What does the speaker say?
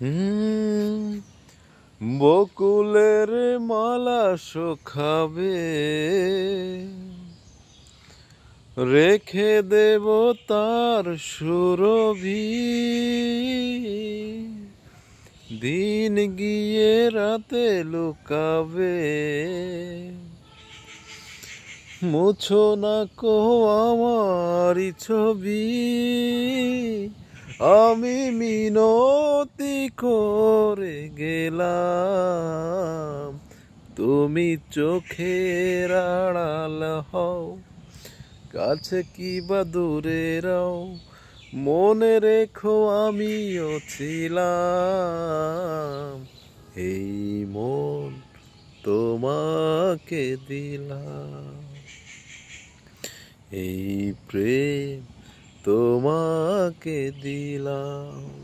হুম, বকুলের মালা শোখাবে, রেখে দেব তার সুরভি। দিন গিয়ে রাতে লুকাবে, মুছো না কো আমারি ছবি। আমি মিনতি করে গেলাম, তুমি চোখের আড়াল হও, কাছে কি বা দূরে রও। মনে রেখো আমিও ছিলাম, এই মন তোমাকে দিলাম, এই প্রেম তোমাকে দিলাম।